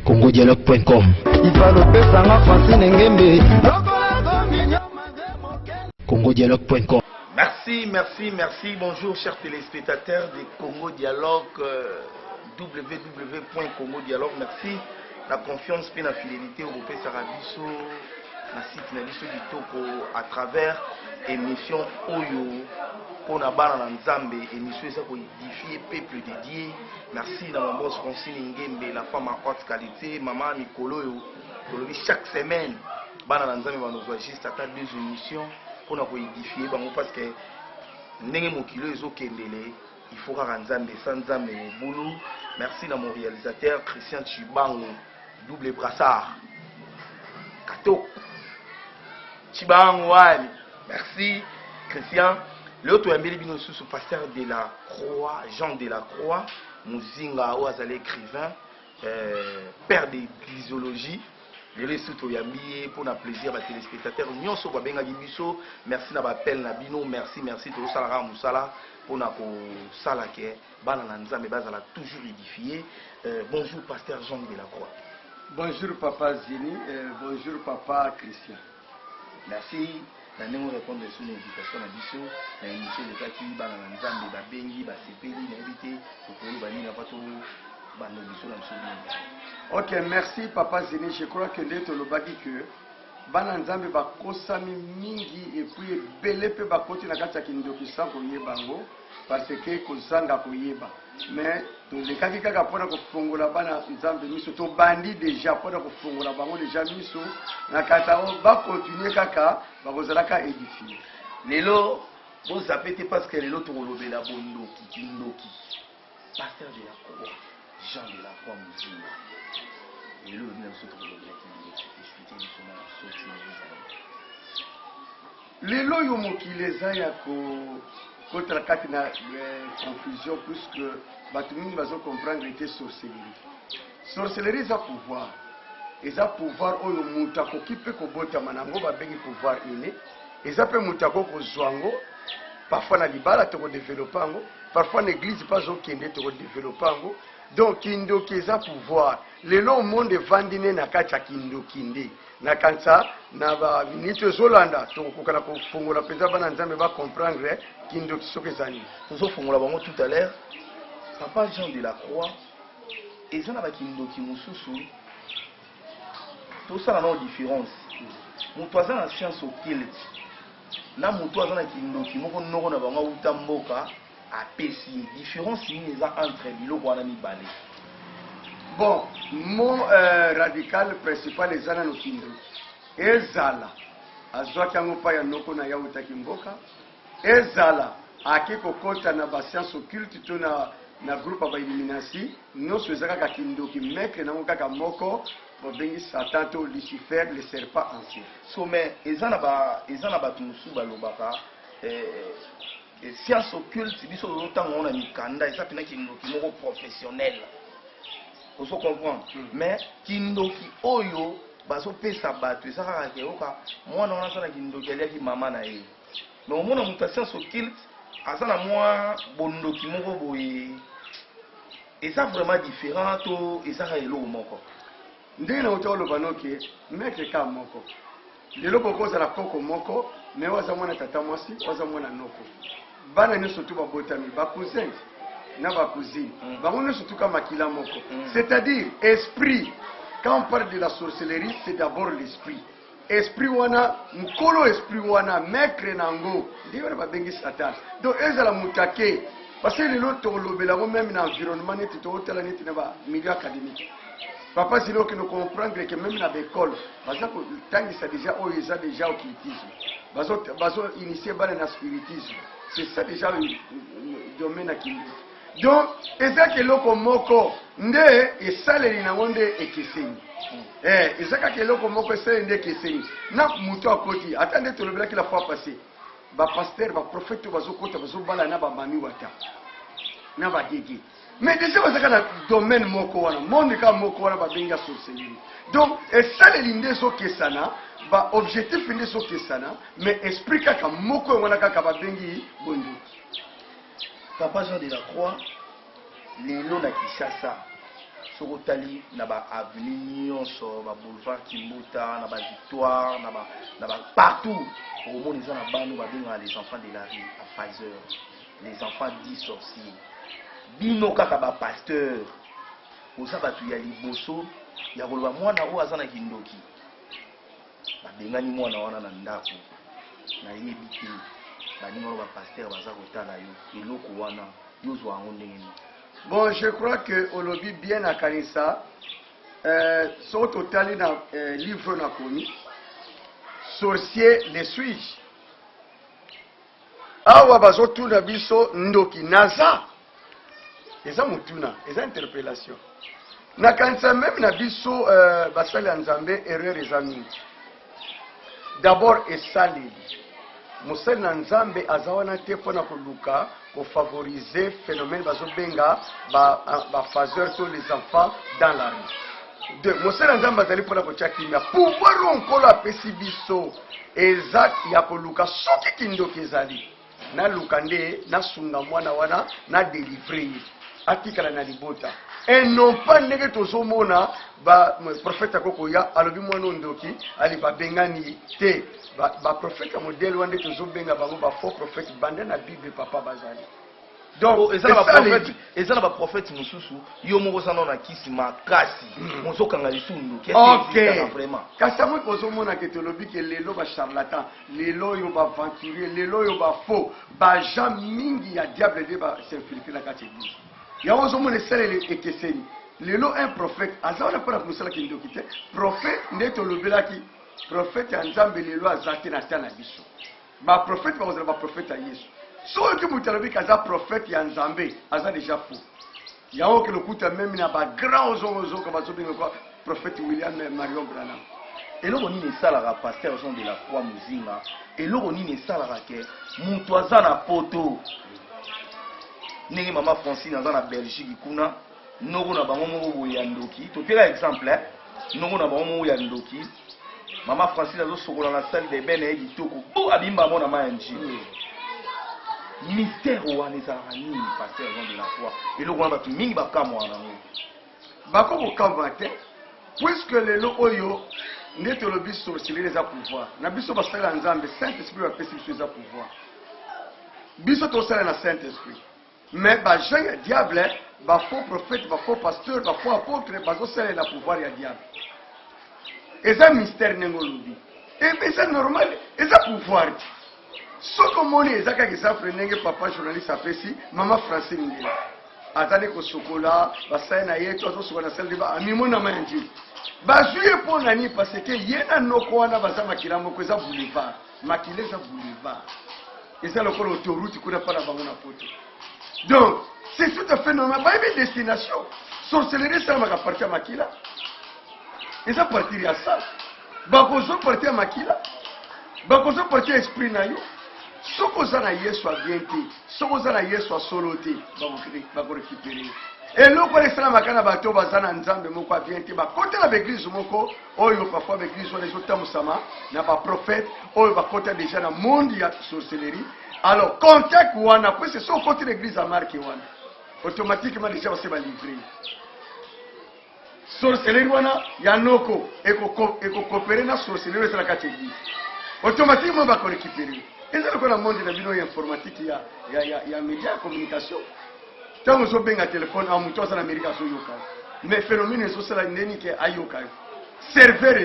congodialogue.com. congodialogue.com. Merci. Bonjour chers téléspectateurs de Congo Dialogue, www.congodialogue. Merci la confiance et la fidélité au groupe Sarabiso, la site Naliso du Toko à travers émission Oyo pour la bana Nzambe, émission ça pour édifier peuple dédié. Merci à mon boss Francine Ngembe, la femme à haute qualité, maman Nicolo, chaque semaine, bana Nzambe va nous voir juste à 2 émissions pour nous édifier, parce que il faut Nzambe sans Nzambe boulot. Merci à mon réalisateur Christian Chibango, double brassard. Kato. Chibango, merci Christian. L'autre est sous pasteur de la Croix, Jean de la Croix, Mouzinga Ouazale écrivain, père de l'isologie. Les ressources pour le plaisir des téléspectateurs. Merci d'avoir appelé Nabino. Merci de Salara Moussala pour la sala qui est toujours édifié. Bonjour, pasteur Jean de la Croix. Bonjour, papa Zini. Bonjour, papa Christian. Merci. Nous répondons sur l'invitation à Bissot. L'émission de Kaki, Bananzambe, Babengi, Basepeli, Nabité, pour Bani, Napato. Ok, merci papa Zini. Je crois que l'être le bagi que Bananzambe va kosami mingi et puis belé pe ba koti na kati ya kindoki sa ko yebango parce que kozanga ko yeba mais to le kaki kaka pona ko fongola Bananzambe miso to bandi déjà pona ko fongola bango déjà miso na kata o ba continuer kaka ba kozalaka édifier lelo bo zapete parce que lelo to lobela bondoki kindoki pasteur de la Croix Jean de la Croix Mouzinga. Et là, nous sommes les loyaux qui les a contre la carte na confusion puisque Batumini va comprendre que sorcellerie. Sorcellerie c'est pouvoir. Et ça pouvoir au mutako qui peut kobota manango ba bengi pouvoir inné. Et ça peut mutako ko zwango parfois na libala to développer ngo, parfois l'église pas au kende to développer. Donc kindoki eza pouvoir lelo monde vandine na kati ya kindokinde na kansa na ba minute zolanda to kokana ko fongola peza bana Nzambe ba comprendre kindoki soke zani tozo fongola bango tout à l'heure papa Jean de la Croix eza na ba kindoki mususu to ça na différence mutu aza na science occulte na mutu aza na kindoki moko noko na bango utamboka a pesi différence ni entre biloko wana mibale. Bon, mon radical principal est zana no kindoki ezala azwaki yango pa ya noko na yawu takimboka ezala akiko kota na ba science occulte to na groupe ba illuminati nyonso ezaka ka kindoki mekre nango kaka moko bobengi Satan to Lucifer le serpent ancien so mais ezana ba tumusu balobaka science occulte biso lotango on a mikanda et ça pena kindoki moko professionnel on se comprend mais kindoki oyo baso pesa bato ça kaka keoka mwana wana sana kindoki aliaki mama na ye mais au moins muta science occulte asana moi bondoki moko boye et ça vraiment différent to et ça elo moko ndena utolo banoke meke ka moko lelo bokoza la koko moko mais waza mwana tata mwasi waza mwana noko bana ne surtout ba botami ba cousin na ba cousine ba mona surtout kama kila moko c'est-à-dire esprit quand on parle de la sorcellerie c'est d'abord l'esprit esprit wana mkolo esprit wana maître nango ndio ba bengi Satan donc ezala mutake parce que lelo to lobela mo même na environnement net to hôtel net na ba milieu académique papa c'est là que nous comprendre que même dans l'école parce que tant que ça déjà oh ils ont déjà occultisme baso initié dans le spiritisme c'est ça déjà le domaine à qui donc eza ke loko moko nde esaleli na ngonde ekeseni eza ka ke loko moko esaleli nde ekeseni na muto akoti atande to lobela ki la fois passée ba pasteur ba prophète bazo kota bazo bala na ba mami wata na ba gege mais déjà parce que dans domaine moko wana monde ka moko wana ba benga sorcellerie donc et ça les lignes so kesana ba objectif inde so kesana mais esprit kaka moko wana kaka ba bengi bondu. Papa Jean de la Croix les lots na Kinshasa Sokotali na ba avenue nyonso ba boulevard Kimbuta na ba Victoire na ba partout au monde ils ont na banu ba benga les enfants de la rue à Pfizer les enfants dits sorciers bino kaka ba pasteur oza batu ya liboso ya koloba mwana oyo aza na kindoki babengani mwana wana na ndako nayebi te baninga oyo bapasteur baza kotala yo eloko wana yozwa yango ndenge. Bon, je crois que olobi bien à Kanisa sont totali dans livre na komi sorcier les suis awa bazotuna biso ndoki naza eza mutuna eza interpellation na kanisa même na biso basali ya nzambe erreur eza mingi. D'abord esaleli mosali na nzambe aza wana te mpona koluka kofavoriser phénomène bazobenga bafaseur to les enfants dans la rue. Deux, mosali na nzambe azali mpona kotia kimia pouvoir onkolo apesi biso eza ya koluka soki kindoki ezali naluka nde nasunga mwana wana na délivre ye atikala na libota et non pas ndenge tozomona baprofete akokoya alobi mwana ondoki ali babengani te baprofete modele wana nde tozobenga bango bafaux prophète banda na bible papa bazali. Donc eza na baprofete mosusu yo moko osana na kisi makasi mozokanga lisundu kasi yango kozomona ke tolobi ke lelo bacharlatan lelo oyo baventurier lelo oyo bafaux bajean mingi ya diable nde basinfiltre na kati eglise yango ozomona esaleli ekeseni lelo un prophète aza wana mpona komosalaki ndoki te prophète nde tolobelaki prophète ya nzambe lelo aza te na tia na biso baprofète bakozala baprofète ya yesu soki moto alobi kaza prophète ya nzambe aza déjà faux yango ke lokuta meme na bagrand ozoka bazobenga kwa prophète William Marion Branham. eloko nini esalaka pasteur Jean de la Croix Muzinga eloko nini esalaka ke moto aza na poto ndenge mama Francine aza na Belgique kuna noko na bango moko boye ya ndoki topeka exemple noko na bango moko ya ndoki mama Francine azosokola na salle de bain naye kitoko abimba mona ma njini mystère wana ezalaka nini pasteur Jean de la Croix eloko wana bato mingi bakamwa nango bakokokamwa te puisque lelo oyo nde tolobi sorcellerie eza pouvoir na biso basala ya nzambe saint esprit bapesi biso eza pouvoir biso tosala na saint esprit mais bajean ya diable bafaux prophète bafaux pasteur bafaux apôtre bazosalela pouvoir ya diable eza mystère ndenge olobi eza normal eza pouvoir te soki omoni eza kaka exemple ndenge papa journaliste apesi mama Francine ngela azali kosokola basali na ye to azosokola na sale ba amimona ma njili bazwi ye mpo nani parce que ye na noko wana baza makila moko eza boulevard makila eza boulevard eza lokola autoroute kuna mpa na bango na poto donc c'est tout à fait normal bayebi destination sorcellerie esalamaka parti ya makila eza partir ya ça bakozwa parti ya makila bakozwa parti ya esprit na yo soki oza na yesu abien te soki oza na yesu asolo te bakorekipere eloko wana esalamaka na bato baza na nzambe moko abien te bakota na baeglise moko oyo parfois baeglise wana ezotambusama na baprofete oyo bakota deja na monde ya sorcellerie alors contact wana pwese so okoti na église ya marke wana automatiquement deja base balivre sorcellerie wana ya noko ekokopere na sorcellerie ezala kati église automatiquement bakorekipere eza lokola monde na bino ya informatique ya média ya communication ntango ozobenga telefone a moto aza na amerika azoyoka mais phénomène ezosala ndeni ke ayoka serveur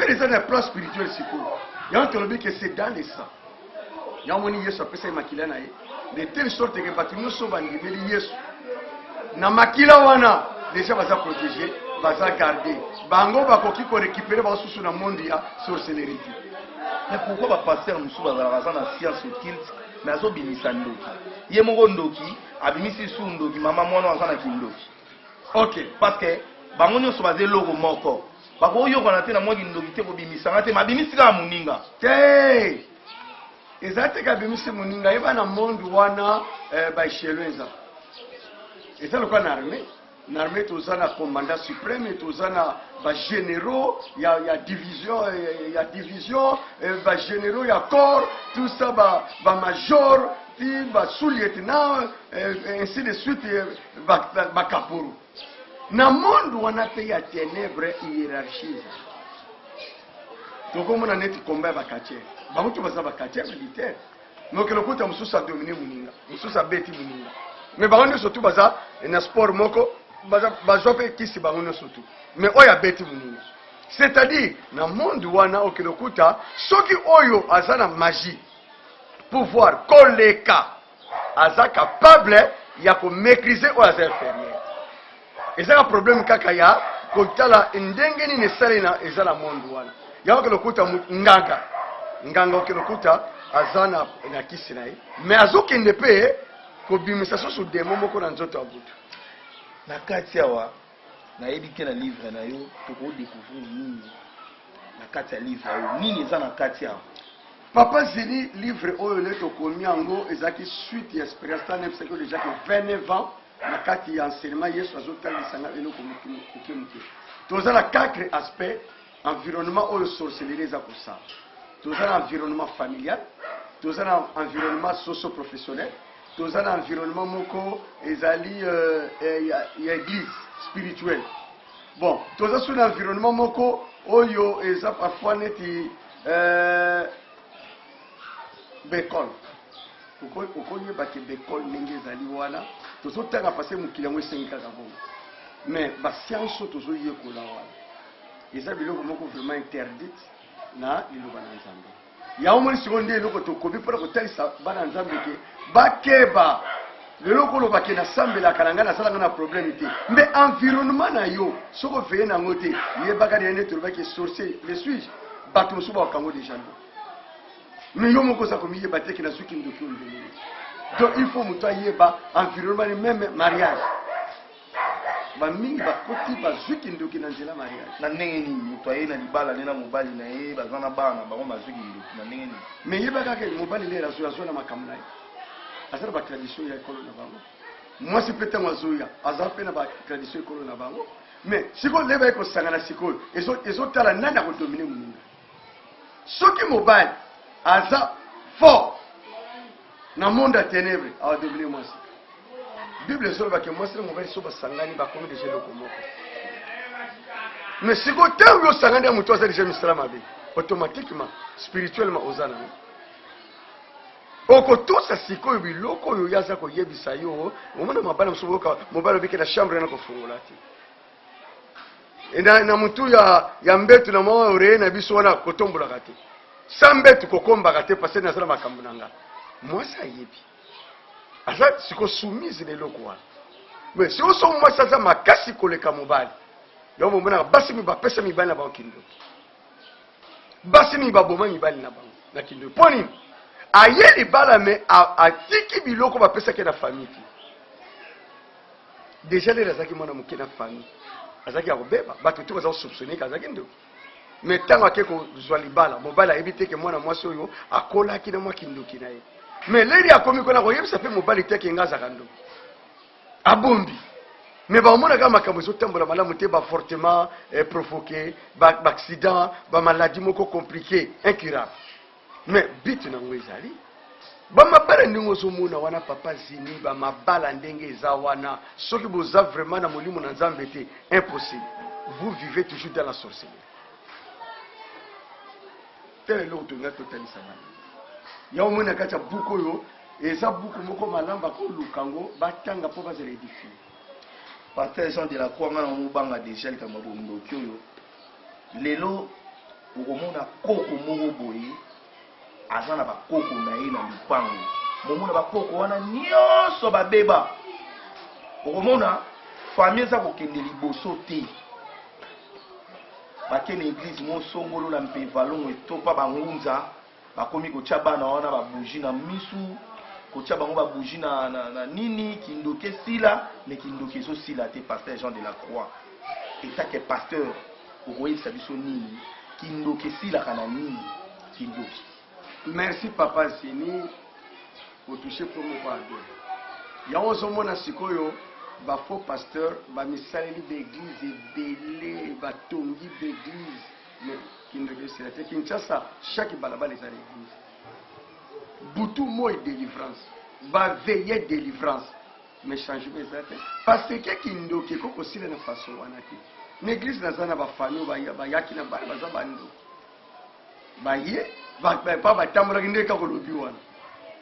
eza na plan spirituel sikoyo yango tolobi ke c'est dans le sang yango moni yesu apesa ye makila na ye de telle sorte ke bato nyonso bandimeli yesu na makila wana déjà baza protégé baza garde bango bakoki korécupere basusu na monde ya sorcellerie. Mais pourquoi ba pasteur musu bazalaka na science occulte mais azobimisa ndoki ye moko ndoki abimisi su ndoki mama mwana aza na kindoki ok parce que bango nyonso baza eloko moko bakoyokana te na mwa kindoki te kobimisanga te mabimisi kaka moninga te eza te kabimisi moninga yeba na monde wana baeshelo eza Et ça, le quoi, l'armée. L'armée, tout ça, le commandant suprême, tout ça, les généraux, il y a division, il y a division, les généraux, il y a corps, tout ça, les major, les sous-lieutenants, ainsi de suite, les caporaux. Dans le monde où on a payé à ténèbres hiérarchise, donc on a net combat avec quartier. Bah tu vas savoir quartier militaire. Donc le côté musu sa dominer muninga, musu sa beti muninga. Mais bah on est surtout baza un sport moko baza fait qui si bah on est surtout. Mais oya beti muninga. C'est-à-dire dans le monde où on a au Kilokuta, ceux qui oyo azana magie, pouvoir, koleka, aza capable ya ko maîtriser ou aza inférieur. Et c'est un problème kakaya, kotala ndengeni ne salina ezala monde wana. Ya ko lokuta nganga. Nganga ko lokuta azana na kisinayi. Mais azoki ndepe ko bimisa so demo moko na nzoto abutu. Na kati awa na yebike na livre na yo to ko découvrir nini. Na kati ya livre yo nini eza na kati awa. Papa Zini livre oyo le to komi yango ezaki suite ya expérience tane parce que déjà que 29 ans na kati ya enseignement Yesu azotangisa nga eloko muke. Tozala 4 aspects environnement oyo sorcellerie eza kosala. Tozala environnement familial, tozala environnement socio-professionnel, tozala environnement moko ezali ya église spirituelle. Bon, tozala sur l'environnement moko oyo eza parfois neti bekol. Okoye baki bekol ndenge ezali wana tozotanga pase mokili yango esengi kaka bongo. Mais ba science tozoyekola wana eza biloko moko vraiment interdite na liloba na Nzambe. Ya omoni sikondi eloko tokobi mpona kotalisa bana Nzambe ke bakeba leloko lo bakena sambelaka na ngai nasalanga na problème te. Mais environnement na yo soko veye nango te yebaka nde tolobaki sorcier le suis bato mosusu bakango déjà. Mais yo moko sa komi yeba te ke nazuki ndoki ondeli. Donc il faut muto yeba environnement même mariage. Ba mingi ba koti ba zuki ndoki na nzela mariage. Na ndenge nini muto aye na libala nena mobali na ye bazana bana ba ko mazuki ndoki na ndenge nini. Mais yeba kaka mobali le razo na makambo na ye. Azara ba tradition ya ekolo na bango. Moi si peut-être mazoya azara pe na ba tradition ekolo na bango. Mais siko leba ko sangana siko ezo tala nana ko dominer muninga. Soki mobali aza fort na monde à ténèbres a dominer moi. Bible est sur que moi c'est mon verset sur sangani ba komi déjà le komoko. Mais si ko tango sangani muto aza déjà misalama be automatiquement spirituellement ozana. Oko tout ça siko biloko yo yaza ko yebisa yo omona mabala msoboka mobala bike na chambre na ko fungola ti. Na mutu ya mbetu na mwa ore na biso wana kotombola kati. Sambetu kokomba kati parce na sala makambo nanga. Moi ça yebi. Asa siko soumise leloko wana. Mais si oso moi ça za makasi koleka mobali. Yo momona basi mi ba pesa mi bana ba kindo. Basi mi ba boma mi bali na bango na kindo. Poni aye libala me atiki biloko ba pesa ke na famille. Déjà les razaki mona muke na famille. Azaki ya kobeba bato tu baza soupçonner kazaki ndo. Mais tango akeko zwa libala mobala ebite ke mwana mwasi oyo akola ki na mwa kindoki na ye. Mais leli akomi kona ko yebisa pe mobali te ke ngaza kando. Abombi. Mais ba mona kama makambo zo tambola malamu te ba fortement provoqué ba accident ba maladie moko compliqué incurable. Mais bitu na ngwezali ba mabala ndingo zo mona wana papa Zini ba mabala ndenge eza wana soki boza vraiment na molimo na Nzambe te impossible. Vous vivez toujours dans la sorcellerie. Tel est l'autre na totalisa bana. Ya omona kacha buku yo eza buku moko malamba ko lukango batanga po bazela édifier. Pasteur Jean de la Croix ngana mubanga déjà le kamabondo kyoyo. Lelo okomona koko moko boye azana ba koko na ye na lupango. Momona ba koko wana nyonso babeba. Okomona famille za kokende liboso te. Bakene église mo songolo na mpevalongo etopa bangunza bakomi kotia bana wana ba bougie na misu kotia bango ba bougie na nini kindoke sila mais kindoke so sila te pasteur Jean de la Croix eta que pasteur okoyi sabiso nini kindoke sila kana nini kindoke. Merci papa Zini pour toucher pour mon pardon. Ya ozo mona sikoyo ba faux pasteur ba misaleli d'église belé ba tongi d'église mais qui ne veut pas c'est Kinshasa chaque balabala est à l'église Boutou moi délivrance ba veiller délivrance mais changement exact parce que kindo ke ko sila na façon wana ki l'église na zana ba famille ba yaki na ba za bando ba ye ba ba tambola ndeka ko lobi wana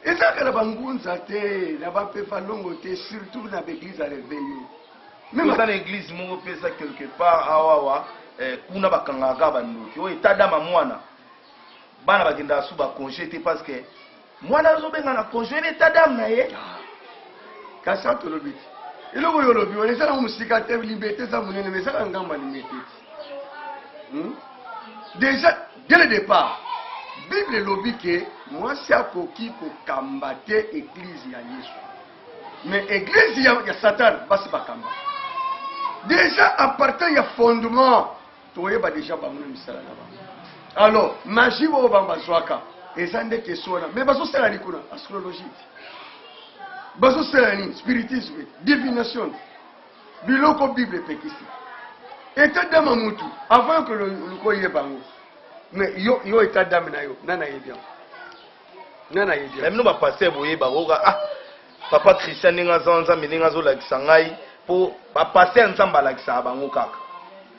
ezaka na bangunza te na bapefa longo te surtout na l'église à réveiller même dans l'église moko pesa quelque part awawa kuna bakangaka bandoki o etadama mwana bana bagenda su ba congé te parce que mwana azobenga na congé etadama na ye kasi atolobi te eloko oyo olobi wana ezala mosika te liberté eza monene mais ezaka ngamba limete déjà dès le départ Bible lobi ke mwasi akoki kokamba te église ya Yesu mais église ya Satan basi bakamba déjà à partir ya fondement toyeba déjà bango misala na bango alors magie bo bamba zwaka eza nde question na mais bazo sala likuna astrologie bazo sala ni spiritisme divination biloko Bible pekisi état d'âme mutu avant que le koye bango mais yo état d'âme na yo nana yebia même no ba pasteur boye ba oka papa Christian ninga zanza mininga zo lakisa ngai po ba pasteur nzamba lakisa bango kaka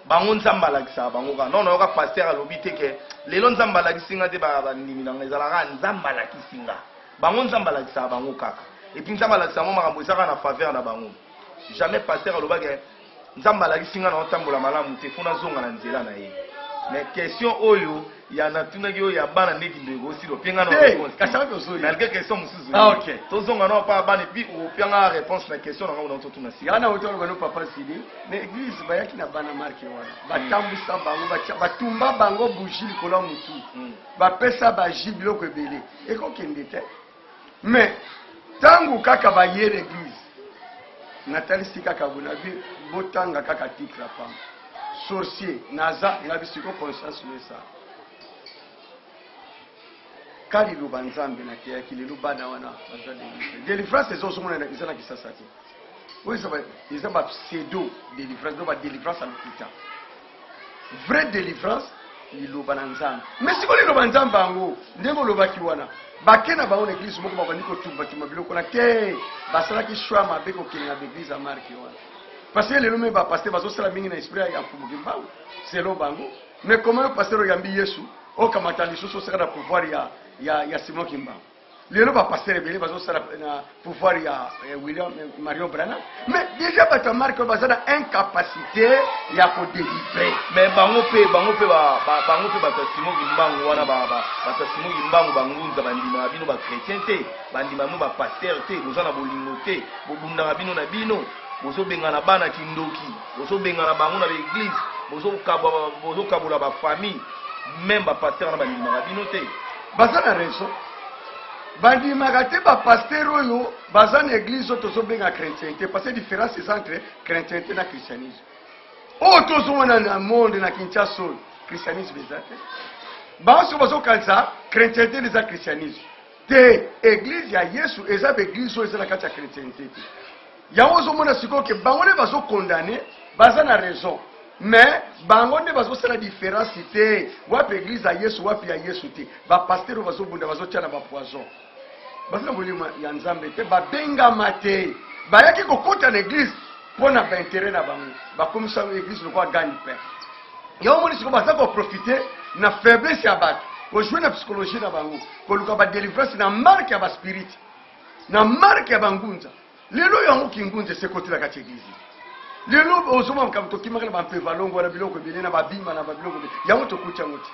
bango nzamba lakisa bango kaka non ka pasteur alobi te ke lelo nzamba lakisinga te ba ndimi na ngezala ka nzamba lakisinga bango nzamba lakisa bango kaka et puis nzamba lakisa mo makambo esaka na faveur na bango jamais pasteur aloba ke nzamba lakisinga na otambola malamu te funa zonga na nzela na ye mais question oyo ya natuna yo ya bana ndeki ndeko aussi lo penga na réponse kasaka tozoli mais quelle question musuzu OK tozonga na pa bana puis o penga réponse na question na ngona totuna si yana otolo bano papa sidi mais église bayaki na bana marqué wana batambisa bango batumba bango bougie likolo mutu bapesa baji biloko ebele ekokende te mais tangu kaka baye l'église natalisi kaka bonabi botanga kaka titre la femme sorcier naza ina bisiko conscience ça kali luba nzambe na kia kilelu bana wana délivrance ezo somona na kisana kisasa ti oui ça va ils ont pas pseudo délivrance no ba délivrance à l'hôpital vraie délivrance liloba na nzambe mais siko liloba nzambe ango ndenge lobaki wana bakena ba on église moko ba ndiko tumba tumba biloko na te basala ki choix mabe ko kenga l'église à marque wana parce que les hommes va passer bazo sala mingi na esprit ya mfumu bango c'est lo bango mais comment passer yambi Yesu o kamata lisusu saka na pouvoir ya Simon Kimba les hommes va passer rebelle bazo sala na pouvoir ya William Mario Brana mais déjà ba ta marque bazana incapacité ya ko délivrer mais bango pe ba Simon Kimba wana ba Simon Kimba bangunza bandima bino ba chrétien te bandima no ba pasteur te bozana bolingo te bobunda bino na bino bozo bengana bana kindoki bozo bengana bango na l'église bozo kabola ba famille même ba pasteur na bandima bino te bazana raison bandima te ba pasteur oyo bazana église tozo benga chrétienté parce que différence c'est entre chrétienté na christianisme tozo wana na monde na Kinshasa christianisme exact baso bazo kanza chrétienté les christianisme te église ya Yesu eza église oyo ezala kati ya chrétienté te yango ozomona sikoyo ke bango nde bazokondane baza na raison mais bango nde bazosala différence te wapi église ya Yesu wapi ya Yesu te bapasteur oyo bazobunda bazotia na bapoison baza na bolimo ya nzambe te babengama te bayaki kokota na église mpo na baintérêt na bango bakomisa église lokwa gagne pain yango omoni sikoyo baza koprofite na faiblesse ya bato kojue na psychologie na bango koluka badélivrance na marke ya baspirit na marke ya bangunza lelo yango kingunze sekotela kati église lelo ozoma mkamto kimaka na bampeva longo na biloko ebele na babima na babiloko yango tokuti yango ti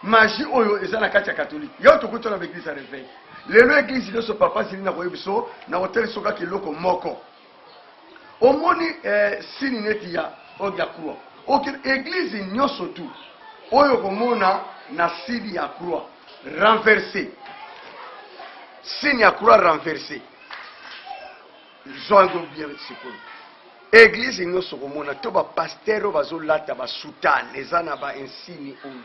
magie oyo eza na kati ya catholique yango tokuti na église ya réveil lelo église nyonso papa zili na koyebiso na hotel soka kiloko moko omoni sini neti ya oya croix oke église nyonso tu oyo komona na sidi ya croix renversé signe ya croix renversé zongo bien sikoyo église nyonso komona to bapasteur bazolata basutane eza na bainsigne oyo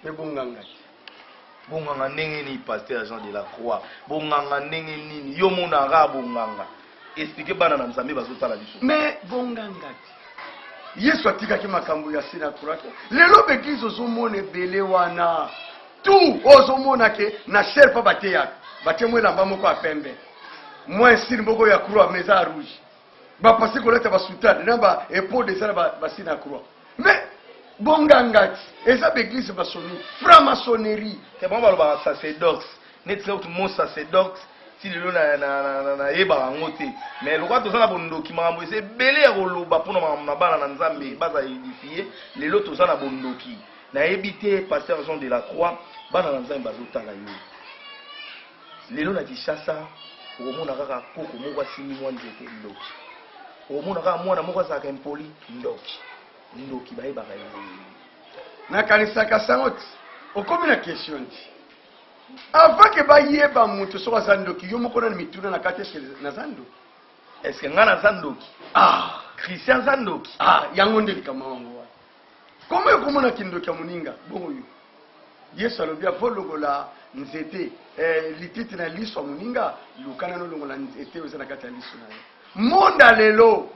me bonganga ndenge ni pasteur Jean de la Croix bonganga ndenge nini yo monaka bonganga expliquer bana na nzambe bazotala biso. Mais bongangati. Yesu atikaki makambo ya sina kurate. Lelo beglize ozomona ebele wana. Tout ozomona ke na chair pa bateya. Batemwe lamba moko ya pembe. Moi sir moko ya croix meza rouge. Ba passer koleta ba soutane na ba épaule de ça ba sina croix. Mais bongangati. Eza beglize basoni franc-maçonnerie. C'est bon ba sacerdoce. Net là tout mon sacerdoce. Si le na yeba ngote mais le roi tozana bondoki mambo c'est belé roloba pour na bana na nzambe baza édifier les lots tozana bondoki na ebité pasteur Jean de la Croix bana na nzambe bazotala yo les lots na Kinshasa omona kaka koko moko asimi mwa nzete ndoki omona kaka mwana moko azaka impoli ndoki bayeba ka yo na kanisa kasangoti okomi na question avant que bayeba mutu so azandoki yo moko na mituna na kati na zando est-ce que ngana zandoki Christian zandoki yango nde likama wango comment komona kindoki ya muninga bongo yo Yesu alobi avologola nzete lititi na liso ya muninga lukana no longola nzete oza na kati ya liso na yo monde lelo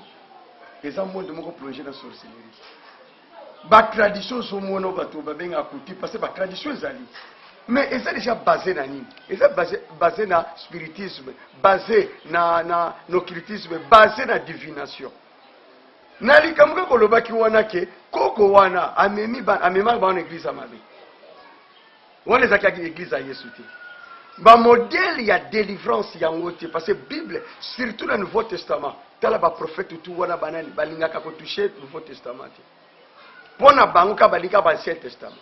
eza monde moko plongé na sorcellerie ba tradition so mono bato babenga kuti parce que ba tradition ezali. Mais c'est déjà basé dans nini? C'est basé dans spiritisme, basé dans occultisme, basé dans divination. Nali kamuka koloba ki wana ke koko wana amema ba église amabe. Wana zakaki église à Yesu te. Ba modèle ya délivrance ya ngote parce que Bible surtout dans le Nouveau Testament, tala ba prophète tout wana banani balingaka ko toucher le Nouveau Testament. Pona bango ka balika ba Ancien Testament.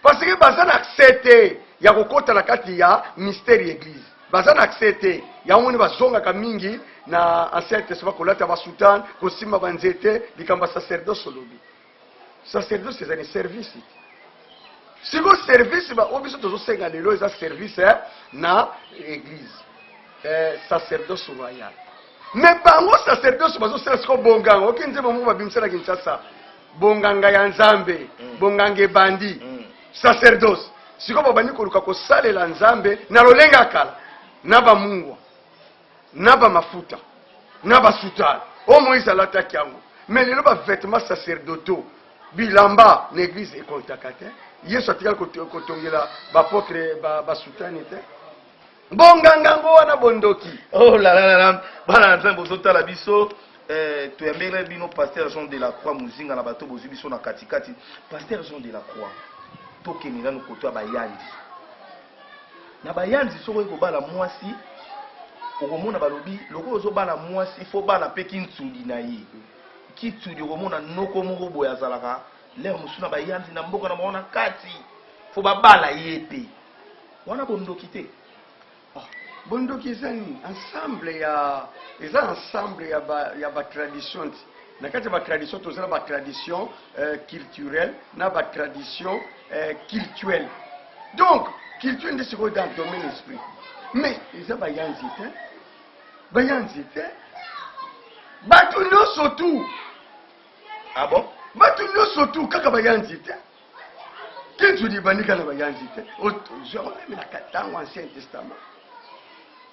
Parce que bazan accepté ya kokota na kati ya mystère église. Bazan accepté ya woni bazonga ka mingi na Ancien Testament kolata ba sultan ko simba banzete likamba sacerdoce lobi. Sacerdoce c'est un service. Si vous service ba obiso tozo senga lelo eza service na église. Sacerdoce royal. Mais bango sacerdoce bazo sela ko bonganga okinze bomo babimsela Kinshasa. Bonganga ya nzambe, bonganga bandi. Sacerdoce. Si comme bani koluka ko salela nzambe na lolenga kala na ba mungwa na ba mafuta na ba sultan o Moïse alata kiango mais lelo ba vêtements sacerdotaux bilamba l'église est contacté Yesu atikala ko tongela ba potre ba sultan ete bonganga ngo wana bondoki oh la la la bana nzambe bozotala biso tu aimerais bino pasteur Jean de la Croix muzinga na bato bozi biso na katikati pasteur Jean de la Croix tokenela no koto ya bayandi na bayandi soko eko bala mwasi okomona balobi loko ozo bala mwasi il faut bala pe kintsudi na ye kitsudi okomona noko moko boya azalaka leo musuna bayandi na mboka na maona kati faut babala ye pe wana bondoki te bondoki ezani ensemble ya ba tradition na kati ba tradition tozala ba tradition culturelle na ba tradition culturelle donc culture de ce qu'on dans le domaine esprit mais eza bayanzi te batu nyonso tu ah bon batu nyonso tu kaka bayanzi te kintu di banika na bayanzi te genre même na katango Ancien Testament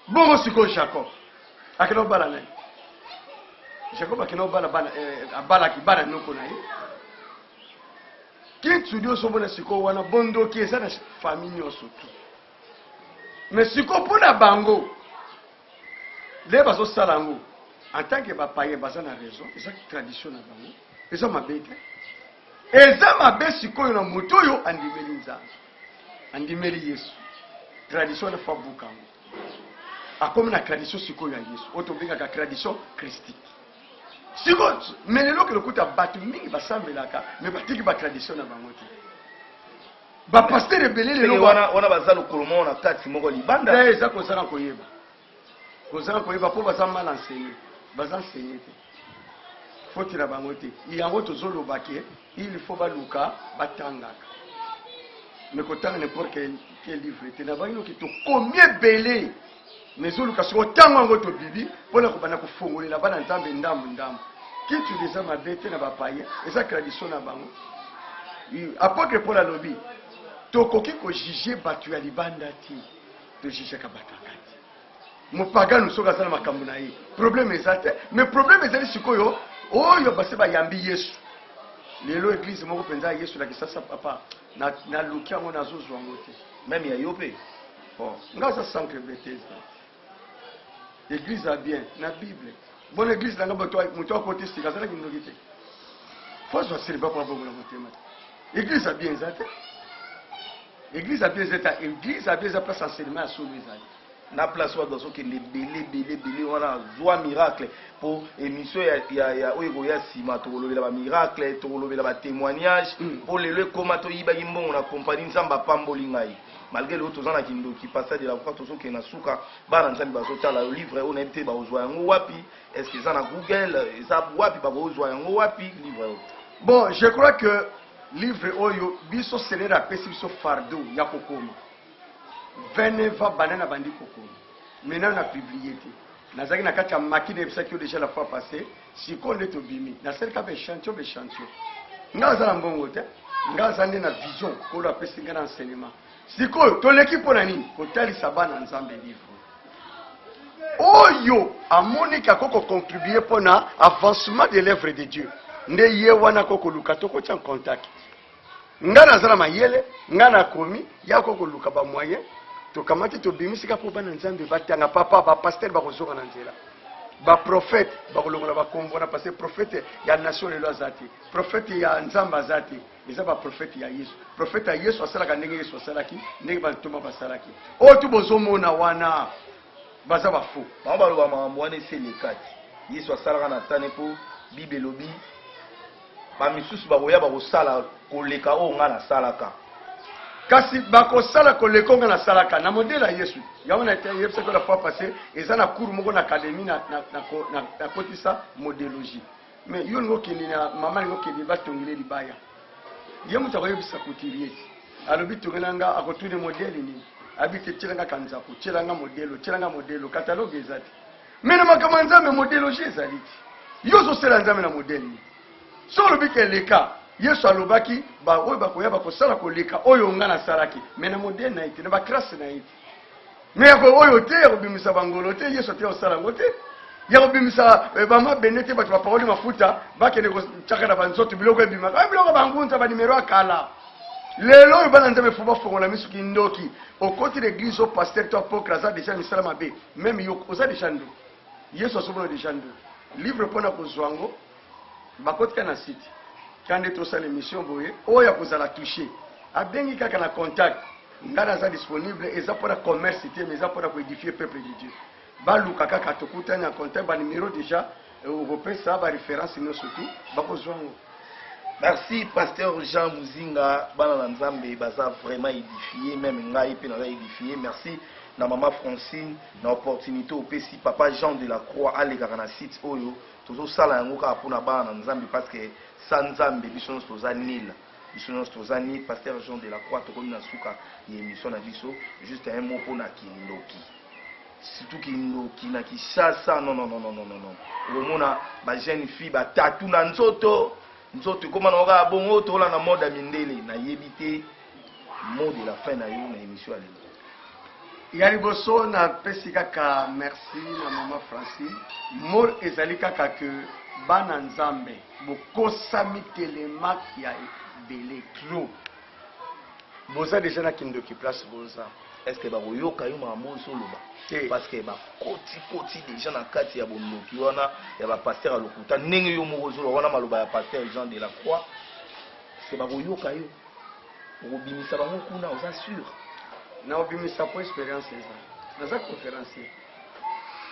bongo siko Jacob akino bala nani Jacob akino bala bala ki bala noko na ye kintu dio so bona siko wana bondo ki eza na famille nyonso tu mais siko pona bango le bazo salango en tant que païen baza na raison eza tradition na bango eza mabete eza mabe sikoyo na moto oyo andimeli nzambe andimeli Yesu tradition na fa bukango akomi na tradition sikoyo ya Yesu oto bengaka tradition christique siko mais lelo ke lokuta batu mingi basambelaka mais batiki ba tradition na bango te ba pasteur ebele lelo wana bazalo kolomo na kati moko libanda eza kozala koyeba po baza mal enseigné baza enseigné te faut la bango te yango tozoloba ke il faut baluka batangaka mais kotanga n'importe quel livre te na bango ki to combien belé mais zoluka siko tango ngo to bibi pona ko bana ko fongolela bana nzambe ndambu kitu desa mabete na bapaye eza tradition na bango apôtre Paul alobi tokoki ko juger batu ya libanda ti to juger ka batangati mopagano soki aza na makambo na ye problème eza te mais problème ezali sikoyo oyo base bayambi yesu lelo église moko mpenza ya yesu elakisa sa papa naluki yango nazozwa yango te même ya yo mpe nga aza centre Bethesda église a bien na bible bona église nanga moto akoti sika azalaki ndoki te fo zwa siliba mpo abongola motema te église a bien eza te église a bien eza te église a bien eza place enseignement ya solo ezali na place wa doso ke lebele wana zwa miracle pour émission ya oyo koya nsima tokolobela bamiracle tokolobela batémoignage mpo lelo ekoma toyibaki mbongo na kompani nzambe apamboli ngai malgré lelo toza na kindoki passage de la foi tozokende na suka bana nzambe bazotala livre oyo nayebi te bakozwa yango wapi est ce que eza na google eza wapi bakozwa yango wapi livre oyo bon je crois que livre oyo biso selera apesi biso fardeau ya kokoma 29 ans banana bandi kokoma maintenant na publié te nazaki na kati ya makine ebisaki yo déjà la fois passée sikoyo nde tobimi nasalika bechantio nga aza na mbongo te nga aza nde na vision kolo apesi nga na enseignement sikoyo toleki mpo na nini kotalisa bana nzambe livre oyo amoniki akoko contribuer mpo na avancement de l'œuvre de Dieu nde ye wana kokoluka tokotia en contact nga naza na mayele nga nakomi ya kokoluka bamoyen tokamati tobimisika mpo bana nzambe batanga papa bapaster bakozonga na nzela baprofete bakolongola bakombo wana parce que profete ya nation lelo aza te profete ya nzambe aza te eza baprofete ya yesu profete ya yesu asalaka ndenge yesu asalaki ndenge bantoma basalaki oyo tu bozomona wana baza bafo bango baloba makambo wana eseleka te yesu asalaka na tane mpo bible elobi bamisusu bakoya bakosala koleka oyo nga nasalaka kasi bakosala koleka nga nasalaka na modele ya yesu yango na yebisaki la fois passé eza na cours moko na académie nakotisa modélogie mais yo lingo okende na mama lingo okende batongele libaya ye moto akoyebisa kotirie eti alobi tongela nga akotune modele nini abi te tielanga kanzako tielanga modelo katalogue eza te mais na makambo ya nzambe modélogie ezali te yo ozosala nzambe na modele nini so olobi ke eleka yesu alobaki oyo bakoya bakosala koleka oyo nga nasalaki mais na modele na ye te na bagrâce na ye te mais oyo te ya kobimisa bangolo te yesu te osala yango te ya kobimisa bamabende te bato baparoli mafuta bakende kotiaka na banzoto biloko ebimaka biloko bangunza banimero akala lelo oyo bana nzambe fo bafongola misuki ndoki okoti l'église o pasteur to apôtre aza déjà misala mabe même yo oza déjà ndo yesu asobona déjà ndo livre mpona kozwa yango bakotika na site kande tosala émission boye oyo ya kozala touché abengi kaka na contact nga naza disponible eza mpona commerce te mais eza mpona koédifier peuple de Dieu baluka kaka tokutani na contact banimero déjà okopesa baréférence nyonso tu bakozwa yango. Merci pasteur Jean Muzinga bana na nzambe baza vraiment édifié même ngai pe naza édifié. Merci na maman Francine na opportunité opesi papa Jean de la Croix alekaka na site oyo tozosala yango kaka mpona bana na nzambe parce que sa nzambe biso nyonso toza nil biso nyonso toza nil. Pasteur Jean de la Croix tokomi na suka ya émission na biso juste un mot mpona kindoki surtout kindoki na Kinshasa non omona ba jeune fille batatu na nzoto nzoto koma na oka bongo tola na mode ya mindele na yebite mot de la fin na yo na émission ale ya liboso na pesi kaka merci na mama Francine mot ezali kaka que bana nzambe bokosami telema ya ebele trop boza déjà na kindoki place boza. Est-ce que bakoyoka yo makambo soloba parce que bakoti déjà na kati ya bondoki wana ya bapasteur alokuta ndenge yo moko ozoloba wana maloba ya pasteur Jean de la Croix c'est bakoyoka yo okobimisa bango kuna oza sûr na obimisa po expérience eza naza conférencier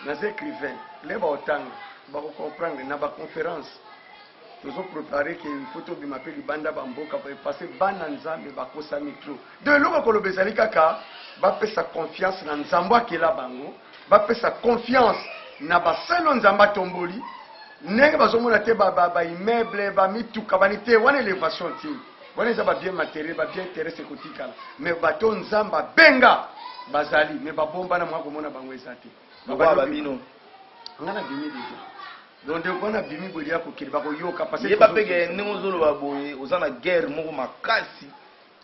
naza écrivain le baotanga bakocomprendre na baconférence tozoprépare ke il tobima mpe libanda bamboka parce bana nzambe bakosami trop de eloko koloba ezali kaka bapesa confiance na nzambe akela bango bapesa confiance na basalo nzambe atomboli ndenge bazomona te baimmeuble bamituka bani te wana élévation te wana eza babien matériel babien terrestre ekotikala mais bato nzambe abenga bazali mais babomba na mwa komona bango eza te babino nga na bimi deja donc de kona bimi bolia ko kiri bako yoka parce que yeba peke ndenge ozoloba boye oza na guerre moko makasi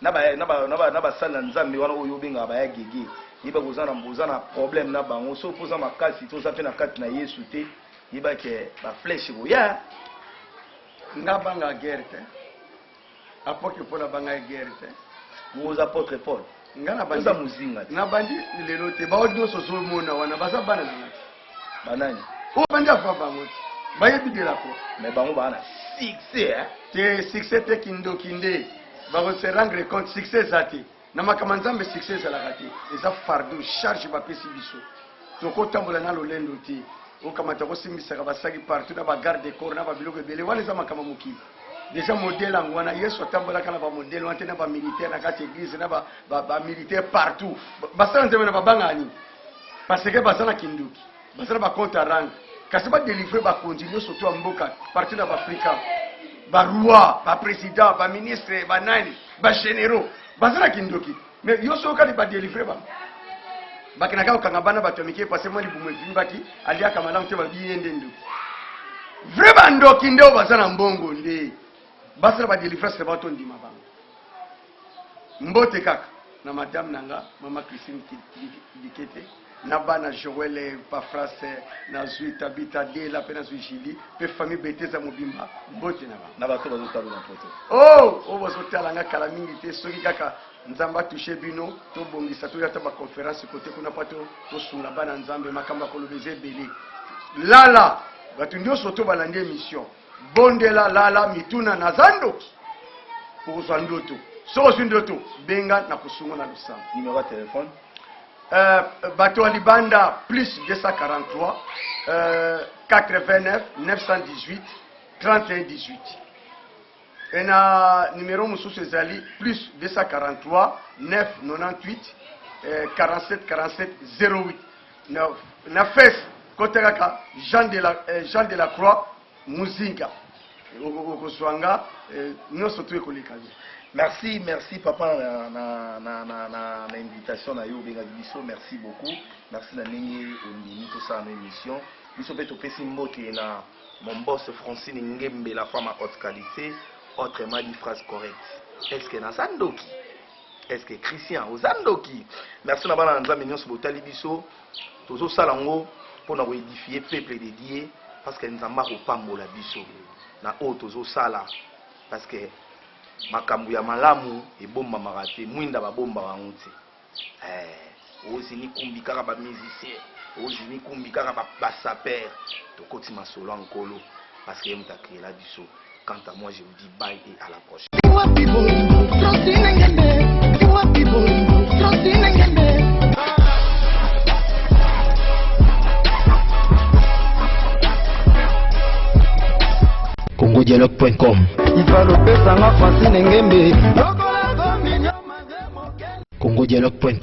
na ba sala nzambe wana oyo benga ba ya gege yiba kozana problème na bango so poza makasi to zape na kati na Yesu te yiba ke ba flèche boya nga banga guerre te apôtre Paul banga guerre te vous apôtre Paul nga na bandi muzinga na bandi lelo te ba odio so so mona wana baza bana na ngati banani o bandi afa bango ba yebi de la ko mais bango bana succès te succès te kindo kinde ba ko se rendre compte succès zati na makamanzambe succès za la gati eza fardeau charge ba pesi biso to ko tambola na lolendo ti o kamata ko simbisa ka basaki partout na ba garde corps na ba biloko bele wana za makama mukili déjà modèle angwana Yesu atambola kana ba modèle wante na ba militaire na kati église na ba militaire partout basana nzeme na ba bangani parce que basana kinduki basana ba compte rang kasi ba délivrer ba continuer surtout en mboka partout na ba Afrika ba roi ba président ba ministre ba nani ba généraux basana kinduki mais yoso kali ba délivrer ba bakina ka kanga bana bato mike parce moi libumu efimbaki alia kamala mte ba biyende ndo vraiment ndoki ndo basana mbongo nde basala ba délivrer se bato ndima bango mbote kaka na madame nanga mama Christine Dikete na bana Joël pa France na Zuita Bita de la pena Zuili pe famille beteza mobimba mbote na bato bazotala na poto oh bazotala nga kala mingi te soki kaka nzamba touché bino to bongisa to yata ba conférence côté kuna pato to sunga bana nzambe makamba ko lobeze belé lala batu ndio soto balandi émission bondela lala mituna na zando pour zandoto so zindoto benga na kusunga na lusamba numéro de téléphone bato alibanda plus 243 89 918 31 18 et na numéro mususu ezali plus 243 998 47 47 08 na face côté kaka Jean de la Croix Muzinga okoswanga nyonso to ekolekani. Merci papa na invitation na yo benga biso, merci beaucoup. Merci na ndenge ondimi to sa na émission. Biso pe to pesi mbote na mon boss Francine Ngembe, la femme à haute qualité, autrement dit phrase correcte. Est-ce que na Sandoki? Est-ce que Christian aux Sandoki? Merci na bana nzambe nyonso botali biso. Tozo salango pour na édifier peuple dédié parce que nzamba ko pambola biso na o tozo sala parce que makambu ya malamu ebomba marate mwinda babomba bango te ozini kumbi kaka ba musicien ozini kumbi kaka ba saper tokoti masolo nkolo parce que muta créer la biso. Quant à moi je vous dis bye et à la prochaine. congodialogue.com congodialogue.com